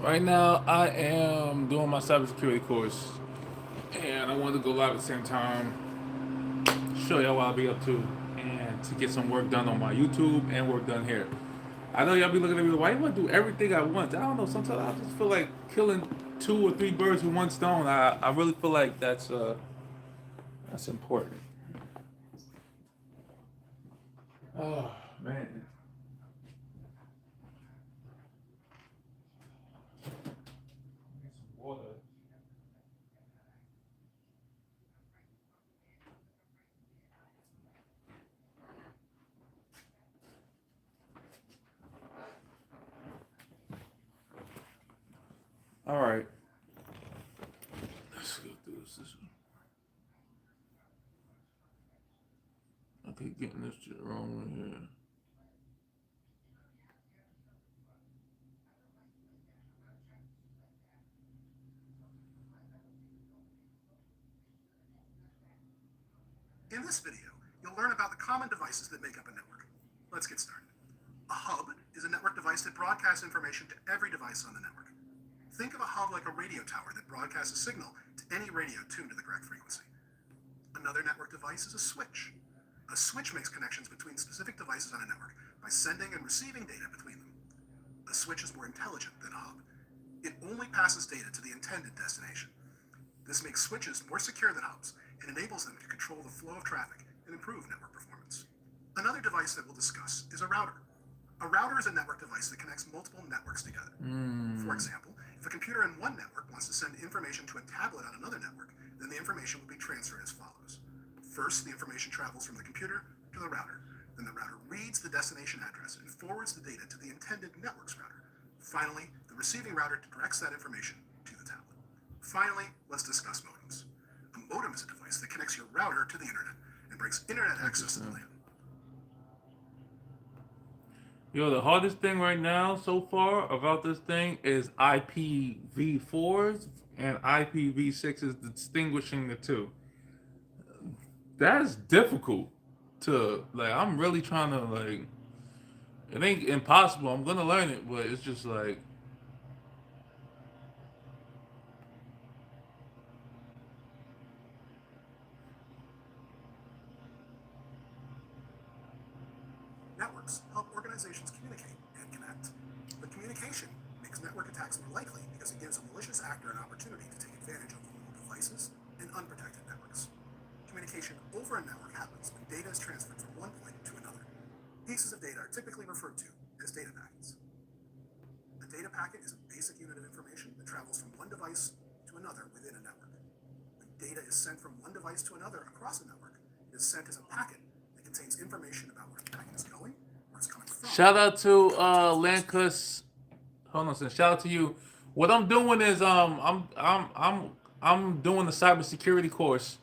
Right now, I am doing my cybersecurity course, and I wanted to go live at the same time, show y'all what I'll be up to, and to get some work done on my YouTube and work done here. I know y'all be looking at me like, why you want to do everything at once? I don't know. Sometimes I just feel like killing two or three birds with one stone. I really feel like that's important. Oh man. Get some water. All right. Let's go through this. I keep getting this shit wrong right here. In this video, you'll learn about the common devices that make up a network. Let's get started. A hub is a network device that broadcasts information to every device on the network. Think of a hub like a radio tower that broadcasts a signal to any radio tuned to the correct frequency. Another network device is a switch. A switch makes connections between specific devices on a network by sending and receiving data between them. A switch is more intelligent than a hub. It only passes data to the intended destination. This makes switches more secure than hubs and enables them to control the flow of traffic and improve network performance. Another device that we'll discuss is a router. A router is a network device that connects multiple networks together. For example, if a computer in one network wants to send information to a tablet on another network, then the information will be transferred as follows. First, the information travels from the computer to the router. Then the router reads the destination address and forwards the data to the intended network's router. Finally, the receiving router directs that information to the tablet. Finally, let's discuss modems. A modem is a device that connects your router to the internet and brings internet access to the LAN. Yo, the hardest thing right now so far about this thing is IPv4s and IPv6s distinguishing the two. That's difficult to like. I'm really trying to like. It ain't impossible. I'm gonna learn it, but it's just like Networks help organizations communicate and connect. But communication makes network attacks more likely because it gives a malicious actor an opportunity to take advantage of vulnerable devices and unprotected networks. Communication over a network happens when data is transferred from one point to another. Pieces of data are typically referred to as data packets. A data packet is a basic unit of information that travels from one device to another within a network. When data is sent from one device to another across a network, it is sent as a packet that contains information about where the packet is going, where it's coming from, shout out to context of its origin. Lancus. Hold on a second. Shout out to you. What I'm doing is I'm doing the cybersecurity course.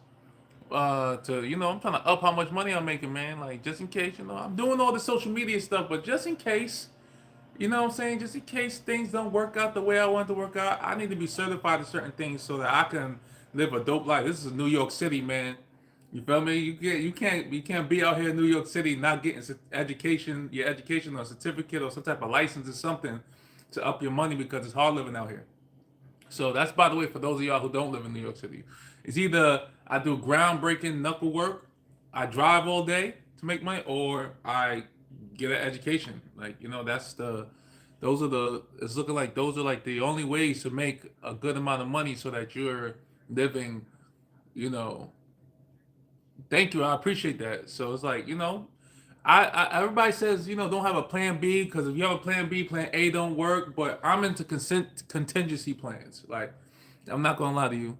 To I'm trying to up how much money I'm making, man. Like just in case, I'm doing all the social media stuff, but just in case, what I'm saying, just in case things don't work out the way I want to work out, I need to be certified in certain things so that I can live a dope life. This is New York City, man. You feel me? You can't be out here in New York City not getting your education or certificate or some type of license or something to up your money because it's hard living out here. So that's, by the way, for those of y'all who don't live in New York City. It's either I do groundbreaking knuckle work, I drive all day to make money, or I get an education. Like, it's looking like those are like the only ways to make a good amount of money so that you're living, you know, thank you. I appreciate that. So it's like, everybody says, don't have a plan B because if you have a plan B, plan A don't work. But I'm into contingency plans. Like, I'm not gonna lie to you.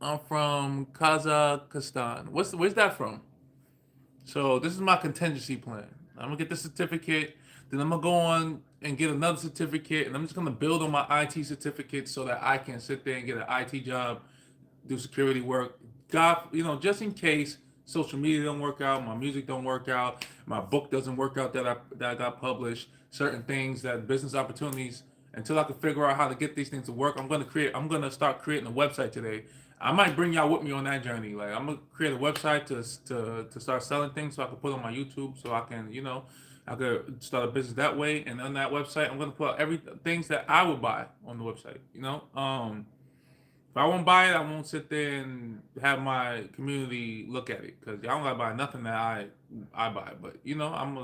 I'm from Kazakhstan. Where's that from? So this is my contingency plan. I'm gonna get the certificate, then I'm gonna go on and get another certificate, and I'm just gonna build on my IT certificate so that I can sit there and get an IT job, do security work. God, just in case social media don't work out, my music don't work out, my book doesn't work out that I got published, certain things that business opportunities. Until I can figure out how to get these things to work, I'm gonna start creating a website today. I might bring y'all with me on that journey. Like I'm gonna create a website to start selling things so I can put on my YouTube so I can I could start a business that way, and on that website, I'm gonna put out every things that I would buy on the website. If I won't buy it, I won't sit there and have my community look at it because y'all don't gotta buy nothing that I buy. But I'm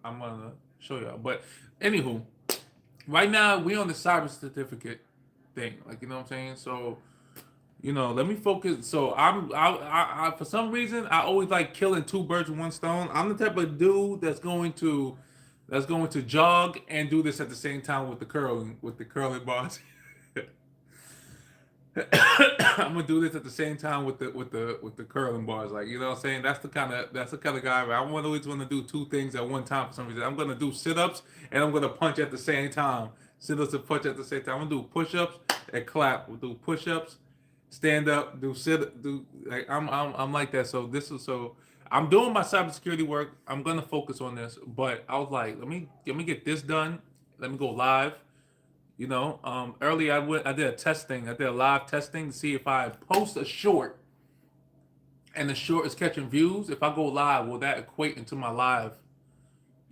gonna show y'all. But anywho, right now we on the cyber certificate thing, like you know what I'm saying. So let me focus. So I for some reason I always like killing two birds with one stone. I'm the type of dude that's going to jog and do this at the same time with the curling bars. I'm gonna do this at the same time with the curling bars. Like you know what I'm saying. That's the kind of guy where always want to do two things at one time for some reason. I'm gonna do sit ups and I'm gonna punch at the same time. Sit ups and punch at the same time. I'm gonna do push ups and clap. We'll do push ups, stand up, do like I'm like that. So I'm doing my cybersecurity work. I'm gonna focus on this, but I was like, let me get this done. Let me go live. Earlier I did a testing. I did a live testing to see if I post a short and the short is catching views. If I go live, will that equate into my live?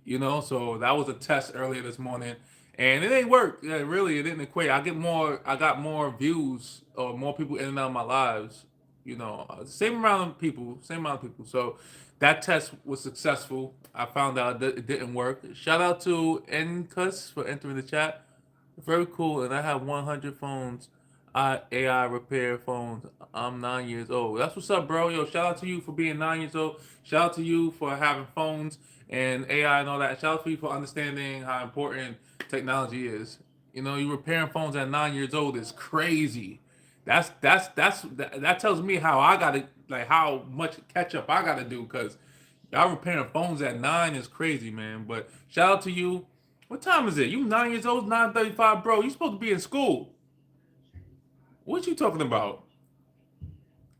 So that was a test earlier this morning, and it ain't work. Yeah, really, it didn't equate. I got more views or more people in and out of my lives. Same amount of people. So that test was successful. I found out that it didn't work. Shout out to Ncus for entering the chat. Very cool. And I have 100 phones. AI repair phones. I'm 9 years old. That's what's up, bro. Yo, shout out to you for being 9 years old. Shout out to you for having phones and AI and all that. Shout out to you for understanding how important technology is. You repairing phones at 9 years old is crazy. That tells me how I gotta like how much catch up I gotta do because y'all repairing phones at 9 is crazy, man. But shout out to you. What time is it? You 9 years old, 9:35, bro. You supposed to be in school. What you talking about?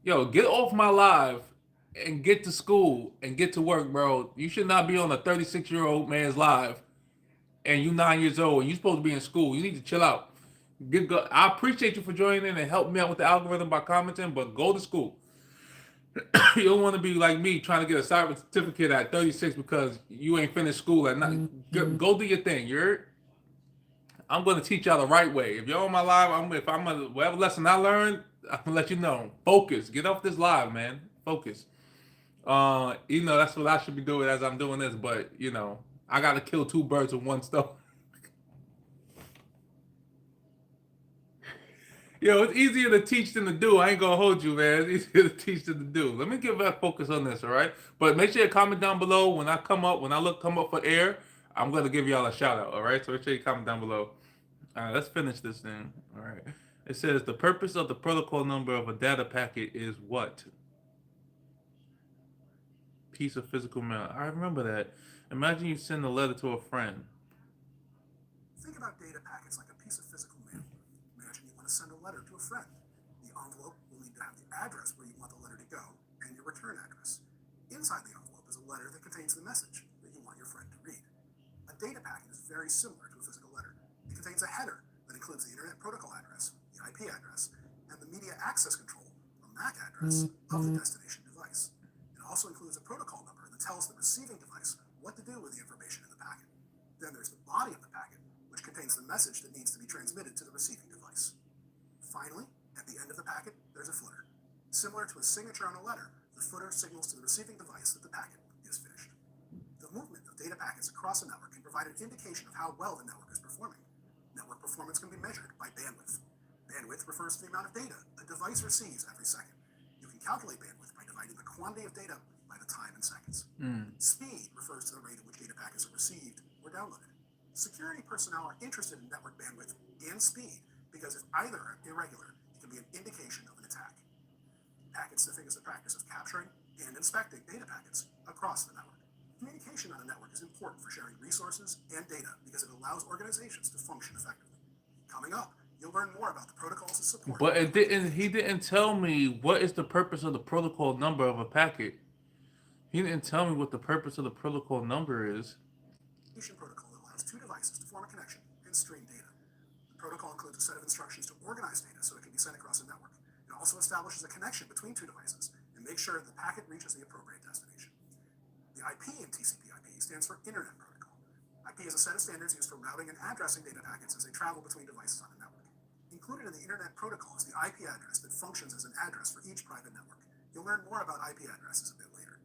Yo, get off my live and get to school and get to work, bro. You should not be on a 36-year-old man's live and you 9 years old and you supposed to be in school. You need to chill out. I appreciate you for joining in and helping me out with the algorithm by commenting, but go to school. You don't want to be like me trying to get a cyber certificate at 36 because you ain't finished school at night. Go do your thing. I'm gonna teach y'all the right way. If you're on my live, if I'm gonna whatever lesson I learned, I'm gonna let you know. Focus. Get off this live, man. Focus. That's what I should be doing as I'm doing this, but I gotta kill two birds with one stone. It's easier to teach than to do. I ain't gonna hold you, man. It's easier to teach than to do. Let me give that focus on this, all right? But make sure you comment down below when I come up. When I come up for air, I'm gonna give y'all a shout out, all right? So make sure you comment down below. All right, let's finish this thing. All right. It says the purpose of the protocol number of a data packet is what? Piece of physical mail. I remember that. Imagine you send a letter to a friend. Think about data packets like a piece of physical mail. Imagine you want to send a letter to a friend. The envelope will need to have the address where you want the letter to go and your return address. Inside the envelope is a letter that contains the message that you want your friend to read. A data packet is very similar to a physical letter. It contains a header that includes the Internet Protocol address, the IP address, and the media access control, or MAC address, of the destination device. It also includes a protocol number that tells the receiving device what to do with the information in the packet. Then there's the body of the packet, which contains the message that needs to be transmitted to the receiving device. Finally, at the end of the packet, there's a footer. Similar to a signature on a letter, the footer signals to the receiving device that the packet is finished. The movement of data packets across a network can provide an indication of how well the network is performing. Network performance can be measured by bandwidth. Bandwidth refers to the amount of data a device receives every second. You can calculate bandwidth by dividing the quantity of data by the time in seconds. Speed refers to the rate at which data packets are received or downloaded. Security personnel are interested in network bandwidth and speed because if either are irregular, it can be an indication of an attack. Packet sniffing is the practice of capturing and inspecting data packets across the network. Communication on a network is important for sharing resources and data because it allows organizations to function effectively. Coming up, you'll learn more about the protocols that support. But he didn't tell me what is the purpose of the protocol number of a packet. He didn't tell me what the purpose of the protocol number is. Communication protocol allows two devices to form a connection and stream data. The protocol includes a set of instructions to organize data so it can be sent across a network. It also establishes a connection between two devices and makes sure the packet reaches the appropriate destination. The IP in TCP/IP stands for Internet Protocol. IP is a set of standards used for routing and addressing data packets as they travel between devices on a network. Included in the Internet Protocol is the IP address that functions as an address for each private network. You'll learn more about IP addresses a bit later.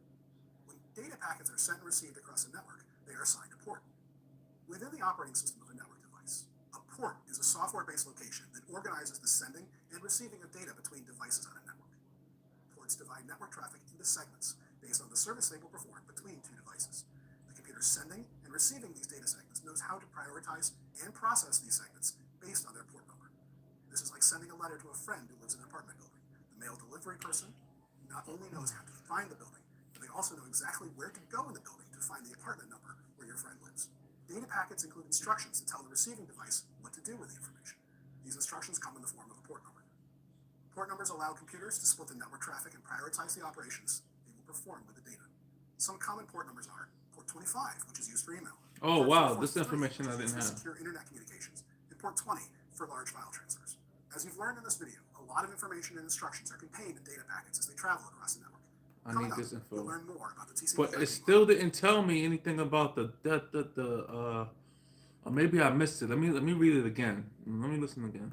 When data packets are sent and received across a network, they are assigned a port. Within the operating system of a network device, a port is a software-based location that organizes the sending and receiving of data between devices on a network. Ports divide network traffic into segments based on the service they will perform between two devices. The computer sending and receiving these data segments knows how to prioritize and process these segments based on their port number. This is like sending a letter to a friend who lives in an apartment building. The mail delivery person not only knows how to find the building, but they also know exactly where to go in the building to find the apartment number where your friend lives. Data packets include instructions that tell the receiving device what to do with the information. These instructions come in the form of a port number. Port numbers allow computers to split the network traffic and prioritize the operations they will perform with the data. Some common port numbers are port 25, which is used for email. Oh Port wow, this 443, information I which is didn't used for have. secure internet communications, and port 20 for large file transfers. As you've learned in this video, a lot of information and instructions are contained in data packets as they travel across the network. I Coming need up, this you'll info. learn more about the But it TCP/IP still model. didn't tell me anything about or maybe I missed it. Let me read it again. Let me listen again.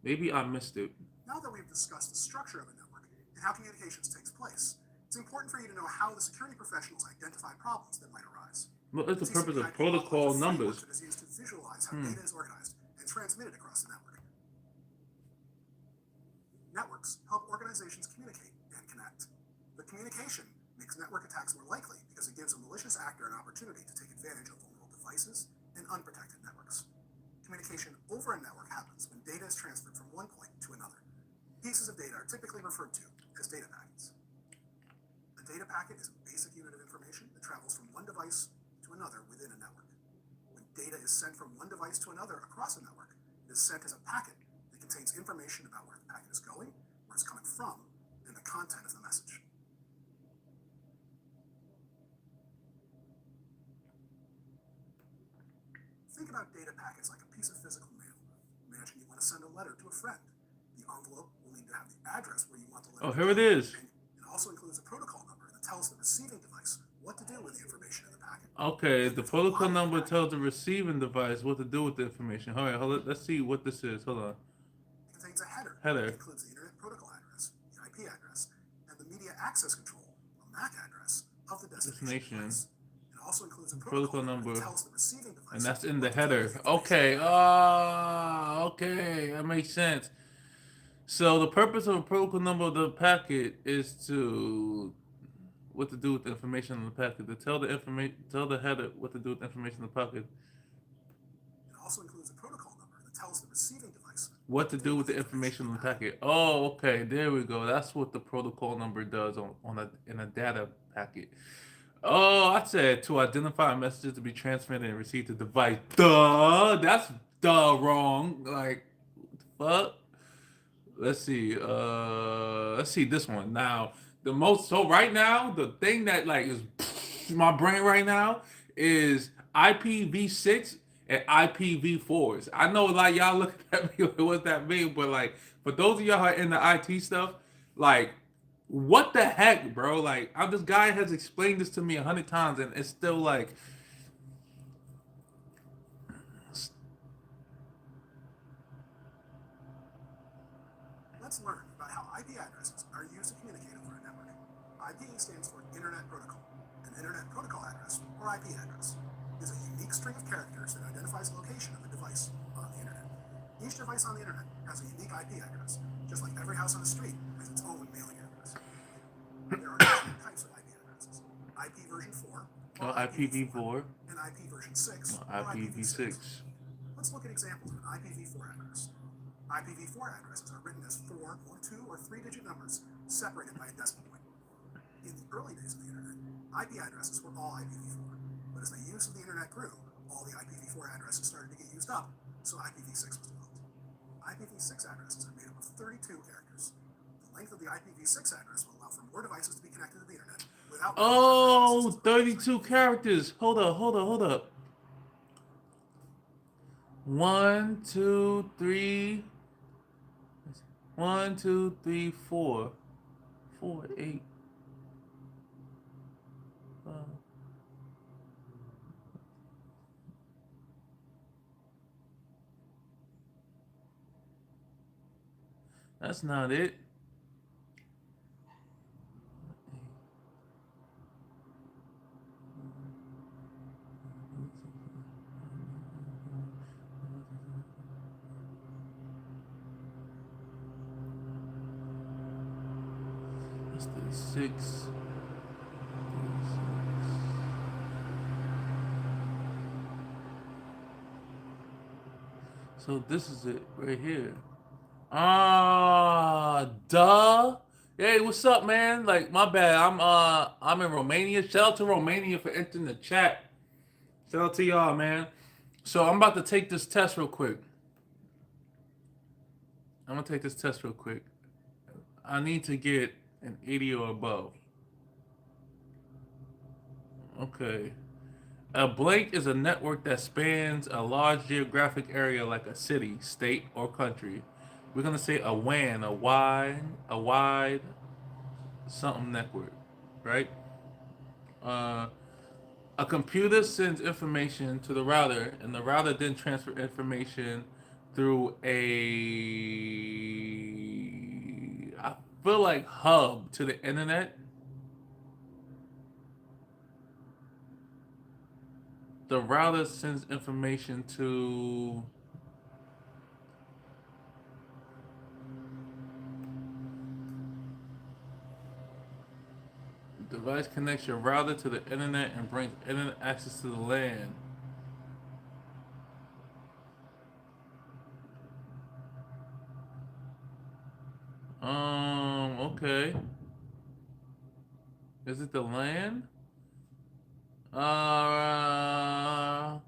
Maybe I missed it. Now that we've discussed the structure of a network and how communications takes place, it's important for you to know how the security professionals identify problems that might arise. What is The the purpose of TCP/IP model is protocol a framework numbers? that is used to visualize how data is organized and transmitted across the network. Networks help organizations communicate and connect. The communication makes network attacks more likely because it gives a malicious actor an opportunity to take advantage of vulnerable devices and unprotected networks. Communication over a network happens when data is transferred from one point to another. Pieces of data are typically referred to as data packets. A data packet is a basic unit of information that travels from one device to another within a network. When data is sent from one device to another across a network, it is sent as a packet that contains information about where the packet is going, where it's coming from, and the content of the message. Think about data packets like a piece of physical mail. Imagine you want to send a letter to a friend. The envelope will need to have the address where you want the letter Oh, to here go, it is. and it also includes a protocol number that tells the receiving device what to do with the information in the packet. Okay, If the there's a lot protocol of the number packet, tells the receiving device what to do with the information. All right, let's see what this is. Hold on. it contains a header that Header. includes the Internet Protocol address, the IP address, and the media access control, or MAC address, of the destination Destination. device. It also includes a Protocol protocol number that number. tells the receiving And device that's in the what to do with header. the information. Okay. Ah, okay. That makes sense. So the purpose of a protocol number of the packet is to what to do with the information in the packet. To tell the header what to do with the information in the packet. It also includes a protocol number that tells the receiving device What what to to do do with with the the information information in in the the packet. packet. Oh, okay. There we go. That's what the protocol number does on a in a data packet. Oh, I said to identify messages to be transmitted and received to device. Duh, that's wrong. Like, what the fuck? Let's see this one now. The most so right now, the thing that like is my brain right now is IPv6 and IPv4s. I know like y'all looking at me like what's that mean, but like for those of y'all who are in the IT stuff, like what the heck, bro? Like this guy has explained this to me 100 times, and it's still like Let's learn about how IP addresses are used to communicate over a network. IP stands for Internet Protocol. An Internet Protocol address, or IP address, is a unique string of characters that identifies the location of a device on the Internet. Each device on the Internet has a unique IP address, just like every house on the street has its own mailing address. There are two types of IP addresses: IP version 4, or IPv4, IPv4, and IP version 6, or IPv6. IPv6. Let's look at examples of an IPv4 address. IPv4 addresses are written as 4 or 2 or 3-digit numbers separated by a decimal point. In the early days of the Internet, IP addresses were all IPv4, but as the use of the Internet grew, all the IPv4 addresses started to get used up, so IPv6 was developed. IPv6 addresses are made up of 32 characters. The length of the IPv6 address will allow for more devices to be connected to the Internet without Oh, 32 characters. Hold up. One, two, three. One, two, three, four. 4, 8. That's not it. That's the six. So this is it right here. Ah, duh. Hey, what's up, man? Like, my bad. I'm in Romania. Shout out to Romania for entering the chat. Shout out to y'all, man. So I'm about to take this test real quick. I'm gonna take this test real quick. I need to get an 80 or above. Okay. A blank is a network that spans a large geographic area like a city, state, or country. We're gonna say a WAN, a wide something network, right? Uh, a computer sends information to the router, and the router then transfers information through I feel like hub to the internet. The router sends information to device connects your router to the internet and brings internet access to the LAN. Okay. Is it the LAN? Uh,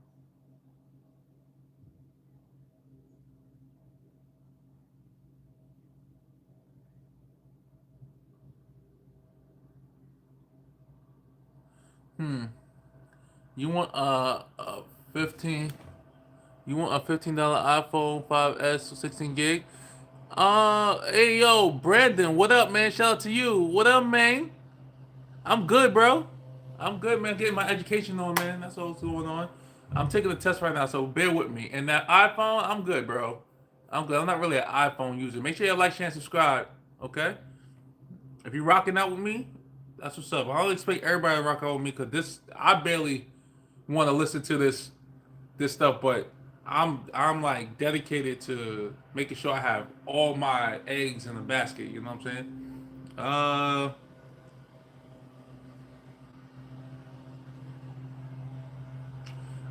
hmm. You want a 15? You want a $15 iPhone 5S 16 gig? Hey yo, Brandon, what up, man? Shout out to you. What up, man? I'm good, bro. I'm good, man. Getting my education on, man. That's what's going on. I'm taking a test right now, so bear with me. And that iPhone, I'm good, bro. I'm good. I'm not really an iPhone user. Make sure you like, share, and subscribe. Okay? If you're rocking out with me, that's what's up. I don't expect everybody to rock out with me because this, I barely want to listen to this stuff, but I'm like dedicated to making sure I have all my eggs in the basket. You know what I'm saying? Uh,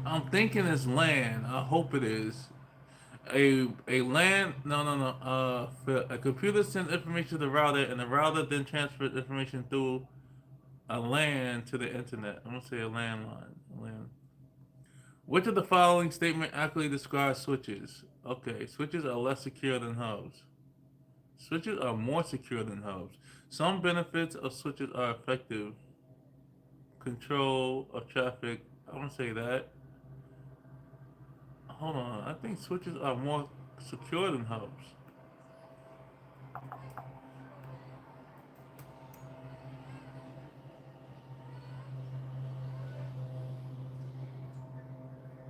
I'm thinking it's land. I hope it is. A LAN, no, a computer sends information to the router and the router then transfers information through a LAN to the internet. I'm gonna say a landline. LAN. Which of the following statement accurately describes switches? Okay, switches are less secure than hubs. Switches are more secure than hubs. Some benefits of switches are effective control of traffic. I'm gonna say that. Hold on, I think switches are more secure than hubs.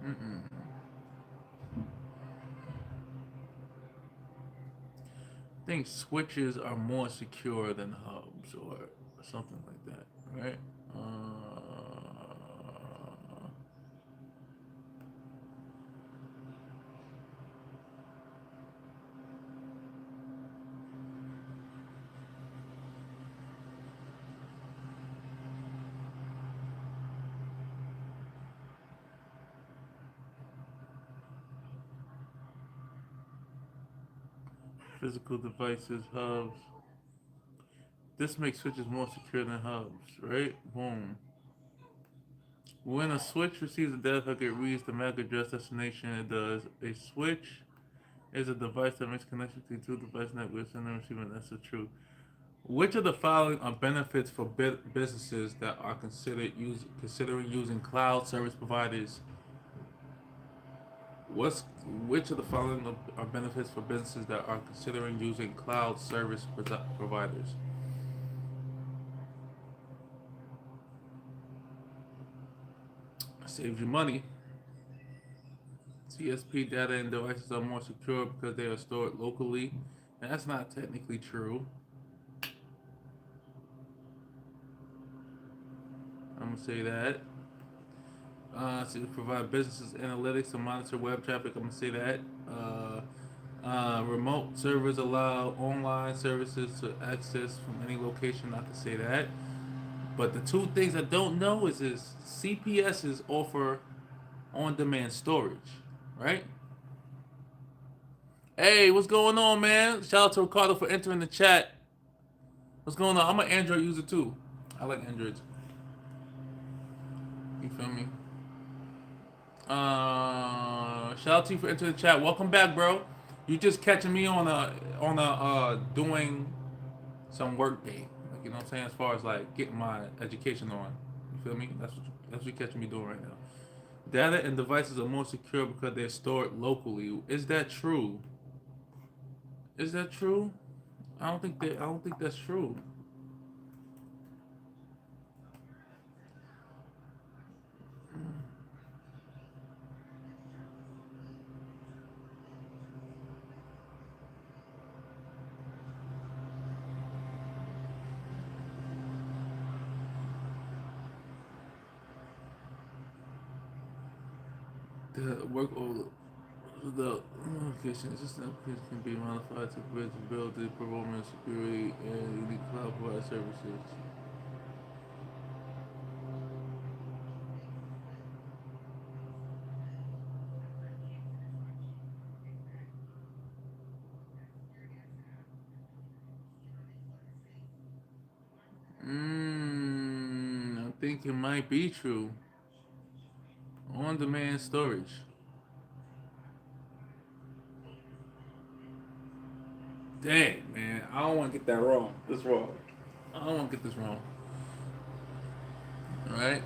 Mm-mm. I think switches are more secure than hubs or something like that, right? Physical devices, hubs. This makes switches more secure than hubs, right? Boom. When a switch receives a data packet, it reads the MAC address destination. It does. A switch is a device that makes connection between two device networks and receiving. That's the truth. Which of the following are benefits for businesses that are considering using cloud service providers? What's which of the following are benefits for businesses that are considering using cloud service providers? Saves you money. CSP data and devices are more secure because they are stored locally. That's not technically true. I'm gonna say that. So to provide businesses analytics to monitor web traffic. I'm gonna say that. Remote servers allow online services to access from any location. I can say that. But the two things I don't know is CPSs offer on-demand storage, right? Hey, what's going on, man? Shout out to Ricardo for entering the chat. What's going on? I'm an Android user too. I like Androids. You feel me? Shout out to you for entering the chat. Welcome back, bro. You just catching me on a doing some work day. Like, you know what I'm saying? As far as like getting my education on. You feel me? That's what you're catching me doing right now. Data and devices are more secure because they're stored locally. Is that true? Is that true? I don't think that's true. The work or the application system can be modified to build the performance, security, and unique cloud provider services. I think it might be true. On-demand storage. Dang, man, I don't want to get that wrong. This wrong. I don't want to get this wrong. All right.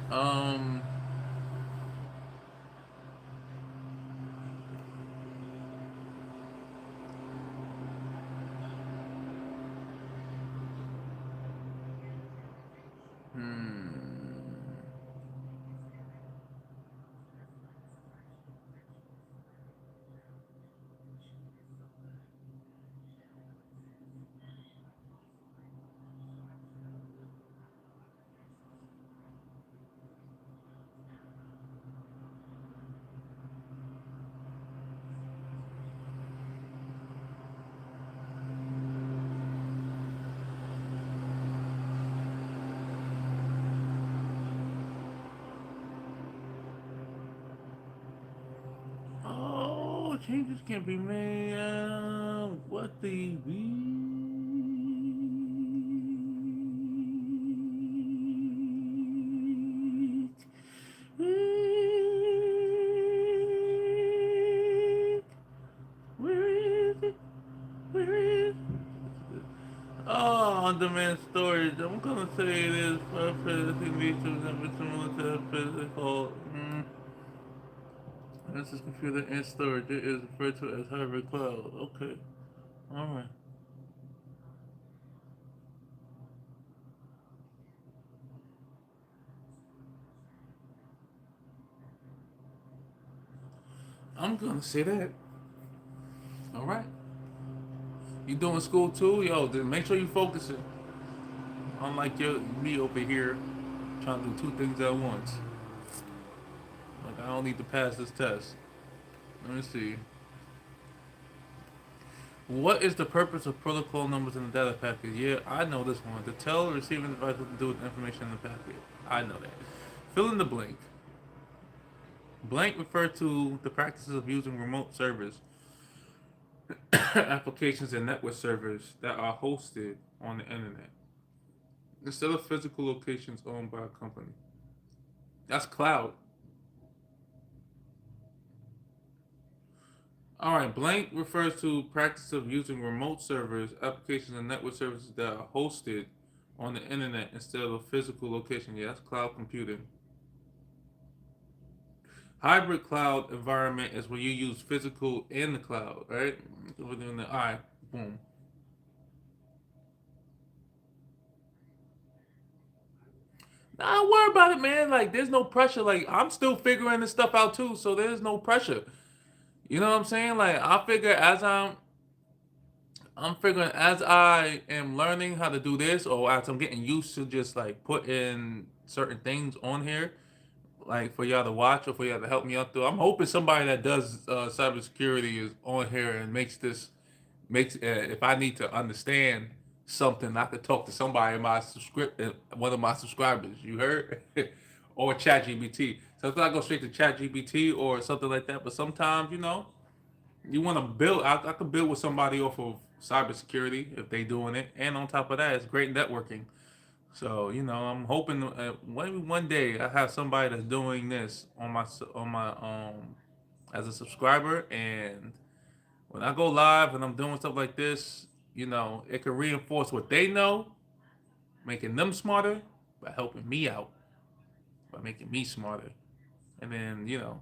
Oh, changes can be made. What the week? Where is it? Where is it? Oh, on-demand storage. I'm gonna say it is for a thing we to similar to a physical. This is computer and storage. It is referred to as hybrid cloud. Okay. Alright. I'm gonna say that. Alright. You doing school too? Yo, then make sure you focusing. Unlike me over here trying to do two things at once. Like I don't need to pass this test. Let me see. What is the purpose of protocol numbers in the data packet? Yeah, I know this one. To tell the receiving device what to do with the information in the packet. I know that. Fill in the blank. Blank refer to the practices of using remote servers, applications, and network servers that are hosted on the internet instead of physical locations owned by a company. That's cloud. All right, blank refers to practice of using remote servers, applications, and network services that are hosted on the internet instead of a physical location. Yeah, that's cloud computing. Hybrid cloud environment is where you use physical and the cloud, right? So we're doing the all right, boom. Nah, don't worry about it, man. Like, there's no pressure. Like, I'm still figuring this stuff out too, so there's no pressure. You know what I'm saying? Like, I figure as I'm figuring as I am learning how to do this, or as I'm getting used to just like putting certain things on here, like for y'all to watch or for y'all to help me out through. I'm hoping somebody that does cybersecurity is on here and makes if I need to understand something, I could talk to somebody in my one of my subscribers. You heard, or ChatGPT. Sometimes I go straight to ChatGPT or something like that. But sometimes you want to build. I could build with somebody off of cybersecurity if they doing it, and on top of that, it's great networking. So I'm hoping maybe one day I have somebody that's doing this on my as a subscriber, and when I go live and I'm doing stuff like this, it can reinforce what they know, making them smarter by helping me out, by making me smarter. And then, you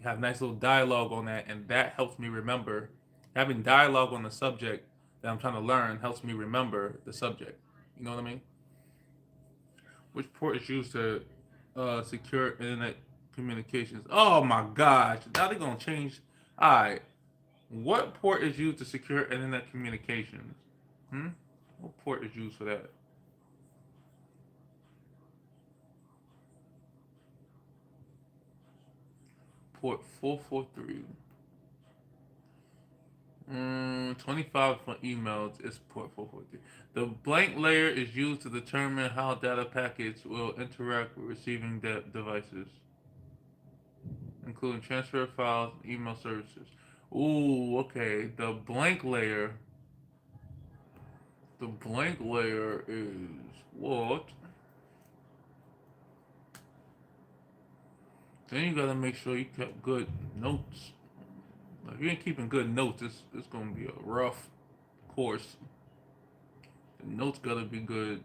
have nice little dialogue on that, and that helps me remember. Having dialogue on the subject that I'm trying to learn helps me remember the subject. You know what I mean? Which port is used to secure internet communications? Oh my gosh! Now they're gonna change. All right, what port is used to secure internet communications? Hmm? What port is used for that? Port 443. 25 for emails is port 443. The blank layer is used to determine how data packets will interact with receiving devices, including transfer files and email services. Ooh, okay. The blank layer is what? Then you gotta make sure you kept good notes. If you ain't keeping good notes, it's gonna be a rough course. The notes gotta be good.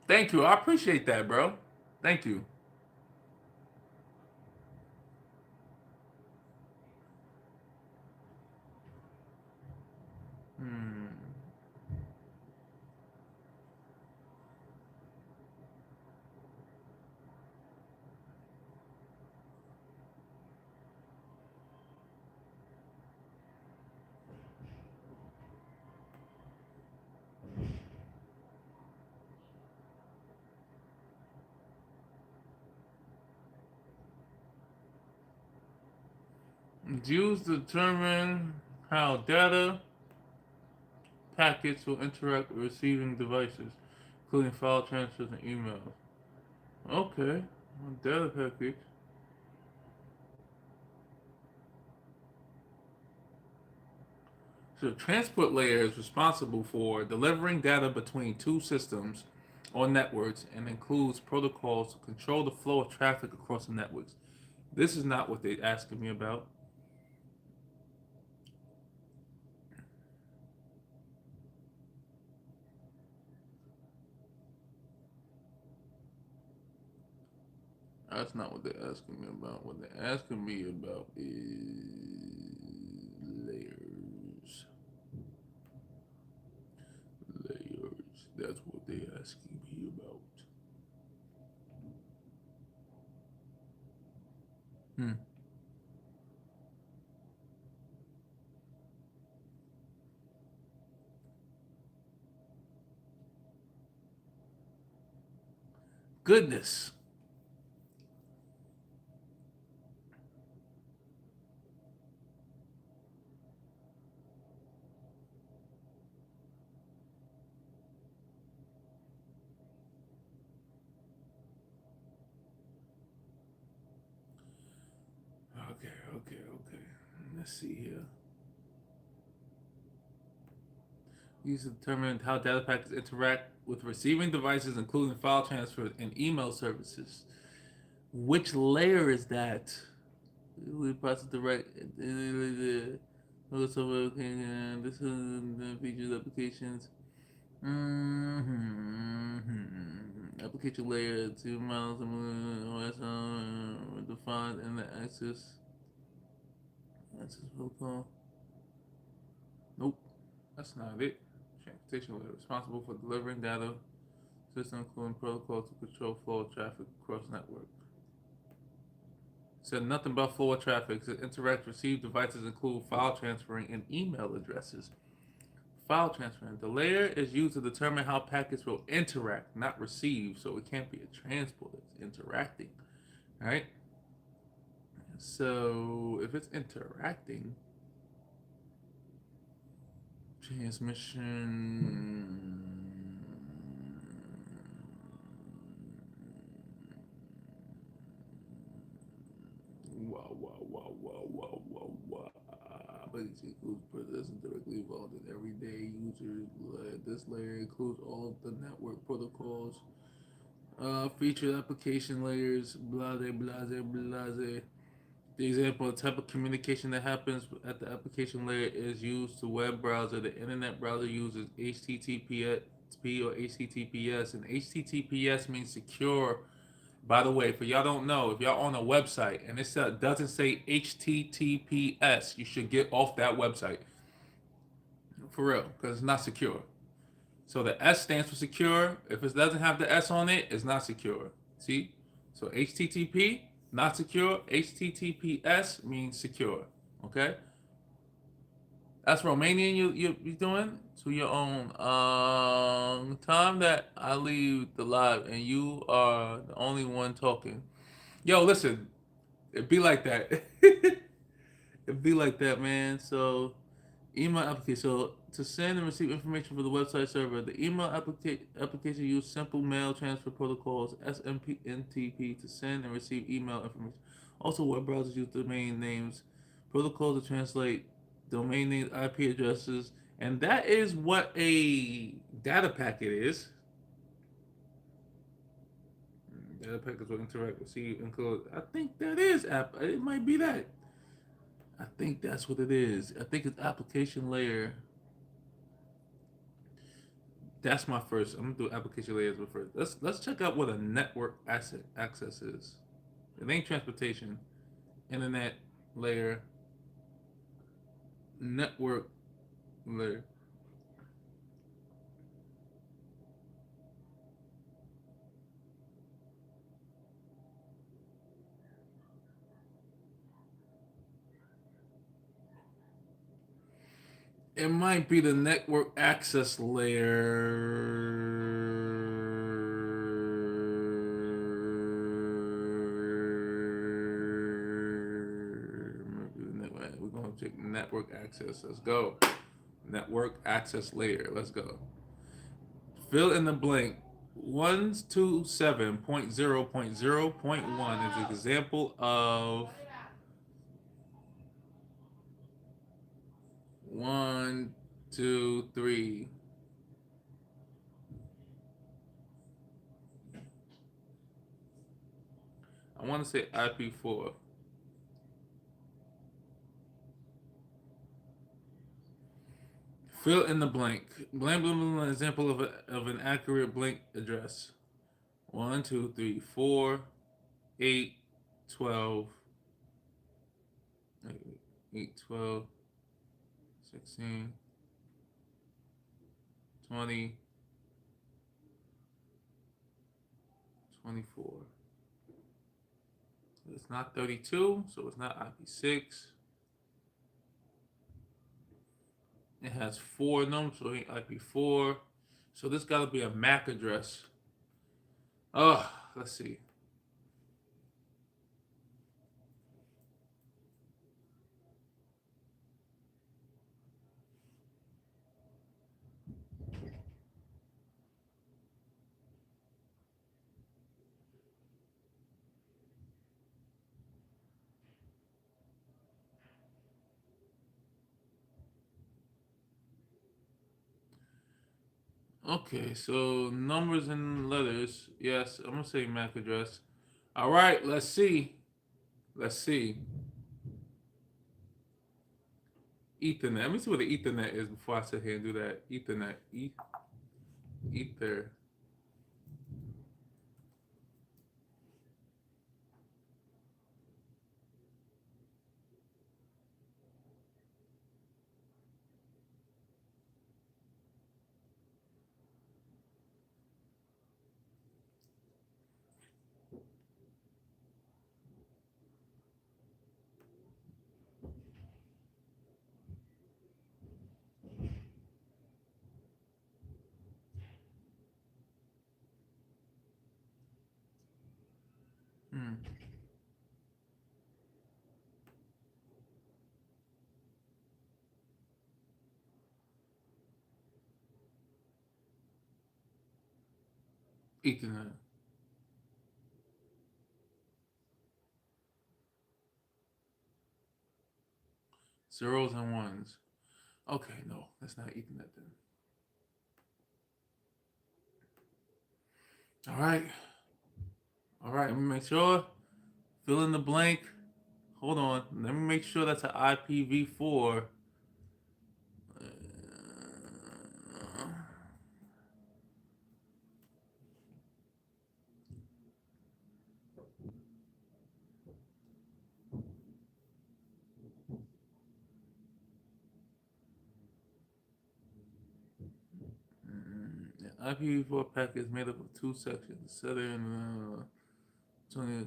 Thank you. I appreciate that, bro. Thank you. Hmm. It's used to determine how data packets will interact with receiving devices, including file transfers and emails. Okay. Data packets. So the transport layer is responsible for delivering data between two systems or networks and includes protocols to control the flow of traffic across the networks. This is not what they're asking me about. That's not what they're asking me about. What they're asking me about is layers. Layers. That's what they're asking me about. Hmm. Goodness. Okay, okay. Let's see here. Use to determine how data packets interact with receiving devices, including file transfer and email services. Which layer is that? We process direct. This is the features applications. Application layer 2 miles OS defined in the access protocol. Nope. That's not it. Transportation layer responsible for delivering data system, including protocols to control flow of traffic across network. Said nothing but flow of traffic. Said interact receive devices include file transferring and email addresses. File transferring. The layer is used to determine how packets will interact, not receive. So it can't be a transport. It's interacting. All right. So if it's interacting, transmission. Wow, wow, wow, wow, wow, wow, wow. But it includes persons directly involved in everyday users. This layer includes all of the network protocols, featured application layers, blase, blase, blase. The example of type of communication that happens at the application layer is used to web browser. The internet browser uses HTTPS or HTTPS, and HTTPS means secure. By the way, for y'all don't know, if y'all on a website and it doesn't say HTTPS, you should get off that website for real because it's not secure. So the S stands for secure. If it doesn't have the S on it, it's not secure. See? So HTTP, not secure. HTTPS means secure. Okay? That's Romanian you doing to your own. Time that I leave the live and you are the only one talking. Yo, listen, it be like that. It be like that, man. So email application. So to send and receive information for the website server, the email application use simple mail transfer protocols (SMTP) to send and receive email information. Also, web browsers use domain names protocols to translate domain names, IP addresses, and that is what a data packet is. Data packets will interact, receive, encode. I think that is app. It might be that. I think that's what it is. I think it's application layer. That's my first. I'm gonna do application layers first. Let's check out what a network asset access is. It ain't transportation. Internet layer. Network layer. It might be the network access layer. We're gonna check network access. Let's go. Network access layer. Let's go. Fill in the blank. 127.0.0.1 is an example of 1, 2, 3. I want to say IP4. Fill in the blank. Blank, blank, blank, example of an accurate blank address. 1, 2, 3, 4, 8, 12, 8, 12, 16, 20, 24. It's not 32, so it's not IP6. It has 4 numbers, so it ain't IP4. So this got to be a MAC address. Oh, let's see. Okay, so numbers and letters. Yes, I'm gonna say MAC address. All right, let's see. Let's see. Ethernet. Let me see what the Ethernet is before I sit here and do that. Ethernet. Ether. Ethernet. Zeros and ones. Okay, no, that's not Ethernet then. All right. All right, let me make sure. Fill in the blank. Hold on. Let me make sure that's an IPv4. IPv4 packet is made up of two sections. Southern 20.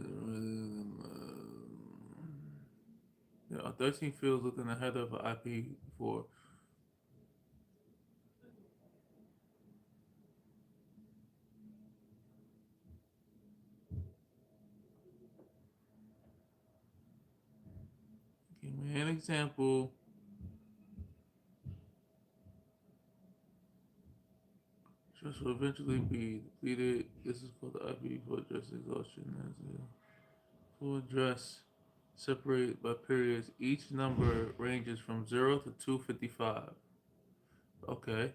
There are 13 fields within the header of an IPv4. Give me an example. Just will eventually be depleted. This is called the IPv4 address exhaustion. As a full address separated by periods. Each number ranges from 0 to 255. Okay.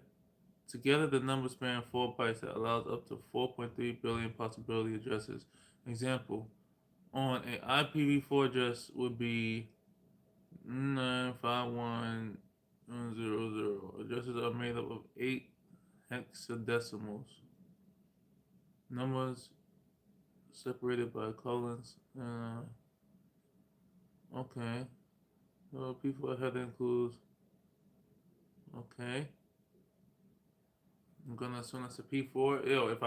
Together, the numbers span 4 bytes that allows up to 4.3 billion possibility addresses. Example, on an IPv4 address would be 951.0.0. Addresses are made up of 8 hexadecimals. Numbers separated by colons. Okay. P4 header includes. Okay. I'm gonna assume that's a P4. Ew, if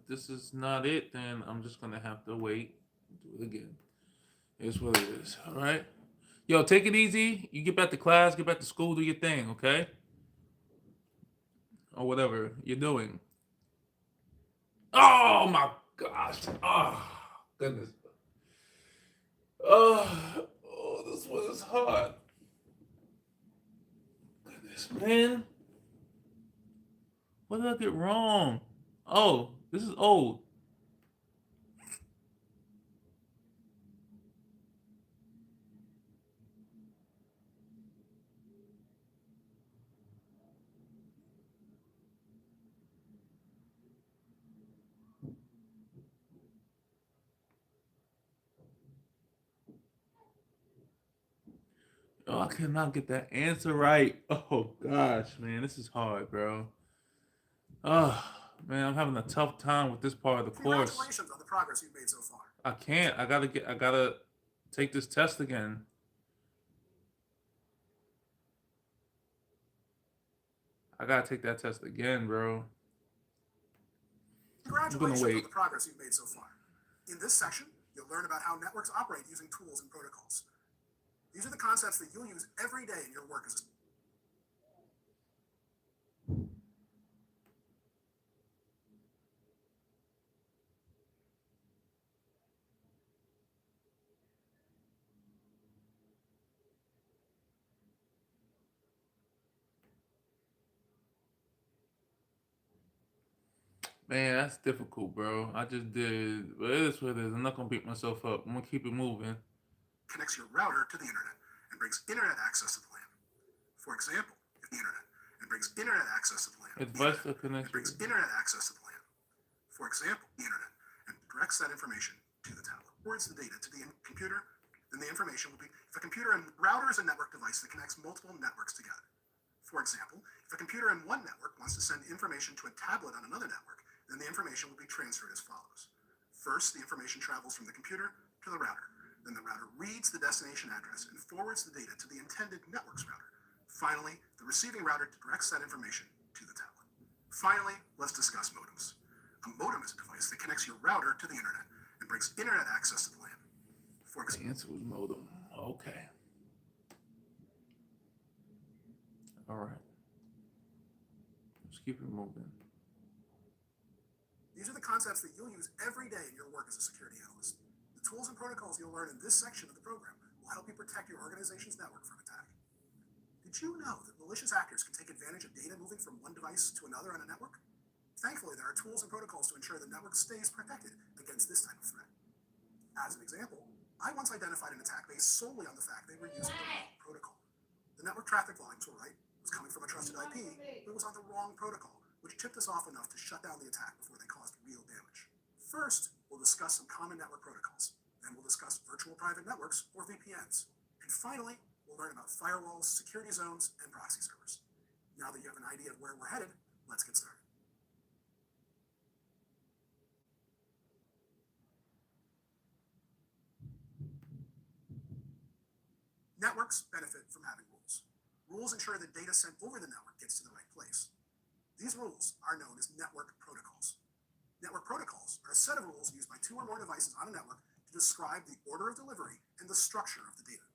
this is not it, then I'm just gonna have to wait. Do it again. It's what it is. All right. Yo, take it easy. You get back to class, get back to school, do your thing, okay? Or whatever you're doing. Oh my gosh. Oh goodness. This one is hard. Goodness, man. What did I get wrong? Oh, this is old. Oh, I cannot get that answer right. Oh gosh, man, this is hard, bro. Oh man, I'm having a tough time with this part of the course. Congratulations on the progress you've made so far. I can't. I gotta take this test again. I gotta take that test again, bro. I'm gonna Congratulations on wait. the progress you've made so far. In this section, you'll learn about how networks operate using tools and protocols. These are the concepts that you'll use every day in your work as a Man, that's difficult, bro. I just did, but it is what it is. I'm not gonna beat myself up. I'm gonna keep it moving. connects your router to the internet and brings internet access to the LAN. For example, if the internet and brings internet access to the LAN. Advice to And connect. brings internet access to the LAN. For example, the internet and directs that information to the tablet. Forwards the data to the computer, then the information will be if a computer and router is a network device that connects multiple networks together. For example, if a computer in one network wants to send information to a tablet on another network, then the information will be transferred as follows. First, the information travels from the computer to the router. Then the router reads the destination address and forwards the data to the intended network's router. Finally, the receiving router directs that information to the tablet. Finally, let's discuss modems. A modem is a device that connects your router to the internet and brings internet access to the LAN. For The example, answer was modem. Okay. All right. Let's keep it moving. these are the concepts that you'll use every day in your work as a security analyst. The Tools and protocols you'll learn in this section of the program will help you protect your organization's network from attack. Did you know that malicious actors can take advantage of data moving from one device to another on a network? Thankfully, there are tools and protocols to ensure the network stays protected against this type of threat. As an example, I once identified an attack based solely on the fact they were using the wrong protocol. The network traffic volumes were right, it was coming from a trusted IP, but it was on the wrong protocol, which tipped us off enough to shut down the attack before they caused real damage. First, we'll discuss some common network protocols. Then we'll discuss virtual private networks, or VPNs. And finally, we'll learn about firewalls, security zones, and proxy servers. Now that you have an idea of where we're headed, let's get started. Networks benefit from having rules. Rules ensure that data sent over the network gets to the right place. These rules are known as network protocols. Network protocols are a set of rules used by two or more devices on a network to describe the order of delivery and the structure of the data.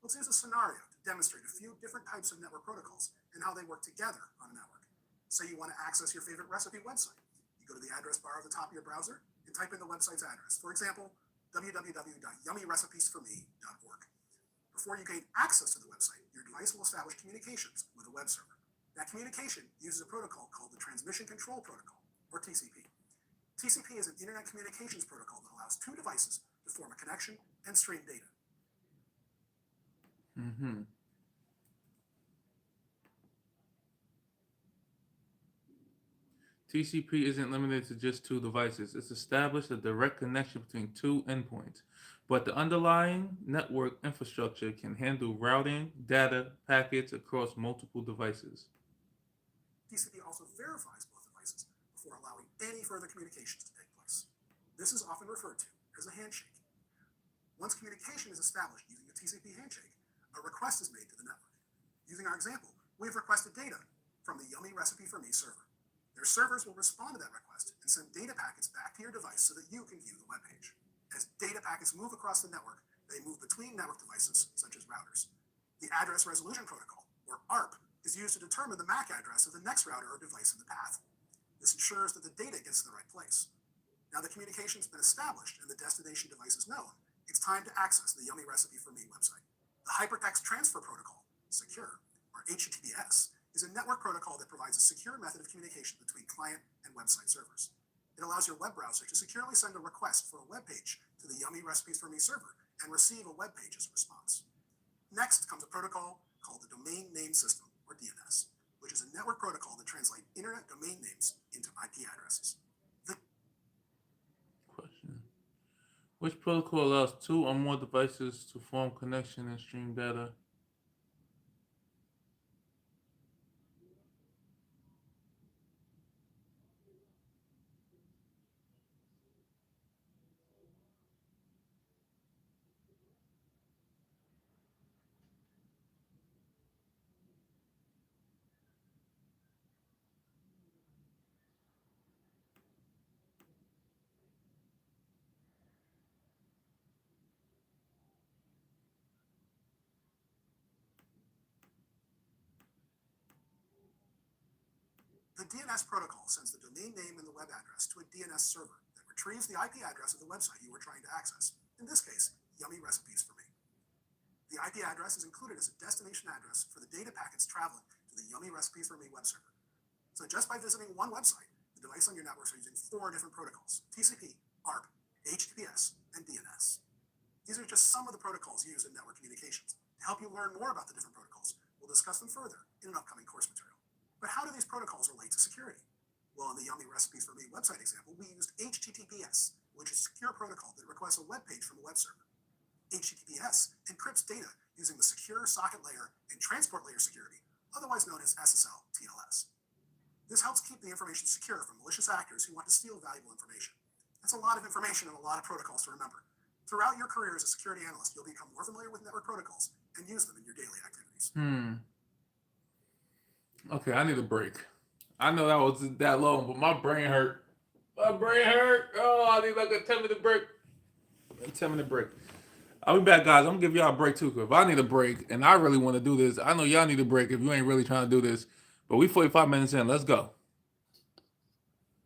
Let's use a scenario to demonstrate a few different types of network protocols and how they work together on a network. Say you want to access your favorite recipe website. You go to the address bar at the top of your browser and type in the website's address. For example, www.yummyrecipeesforme.org. Before you gain access to the website, your device will establish communications with a web server. That communication uses a protocol called the Transmission Control Protocol, or TCP. TCP is an internet communications protocol that allows two devices to form a connection and stream data. TCP isn't limited to just two devices. It's established a direct connection between two endpoints. But the underlying network infrastructure can handle routing data packets across multiple devices. TCP also verifies both devices before allowing any further communications to take place. This is often referred to as a handshake. Once communication is established using a TCP handshake, a request is made to the network. Using our example, we've requested data from the Yummy Recipe for Me server. Their servers will respond to that request and send data packets back to your device so that you can view the web page. As data packets move across the network, they move between network devices, such as routers. The Address Resolution Protocol, or ARP, is used to determine the MAC address of the next router or device in the path. This ensures that the data gets to the right place. Now the communication's been established and the destination device is known, it's time to access the Yummy Recipe for Me website. The Hypertext Transfer Protocol, SECURE, or HTTPS, is a network protocol that provides a secure method of communication between client and website servers. It allows your web browser to securely send a request for a web page to the Yummy Recipes for Me server and receive a web page as a response. Next comes a protocol called the Domain Name System, or DNS, which is a network protocol that translates internet domain names into IP addresses. Question. Which protocol allows two or more devices to form connection and stream data? The DNS protocol sends the domain name and the web address to a DNS server that retrieves the IP address of the website you were trying to access, in this case, Yummy Recipes for Me. The IP address is included as a destination address for the data packets traveling to the Yummy Recipes for Me web server. So just by visiting one website, the device on your networks are using 4 different protocols: TCP, ARP, HTTPS, and DNS. These are just some of the protocols used in network communications. To help you learn more about the different protocols, we'll discuss them further in an upcoming course material. But how do these protocols relate to security? Well, in the Yummy Recipes for Me website example, we used HTTPS, which is a secure protocol that requests a web page from a web server. HTTPS encrypts data using the secure socket layer and transport layer security, otherwise known as SSL TLS. This helps keep the information secure from malicious actors who want to steal valuable information. That's a lot of information and a lot of protocols to remember. Throughout your career as a security analyst, you'll become more familiar with network protocols and use them in your daily activities. Okay, I need a break. I know that was that long, but my brain hurt. My brain hurt. Oh, I need like a 10-minute break. A 10-minute break. I'll be back, guys. I'm gonna give y'all a break too. 'Cause if I need a break and I really want to do this, I know y'all need a break if you ain't really trying to do this. But we 45 minutes in. Let's go.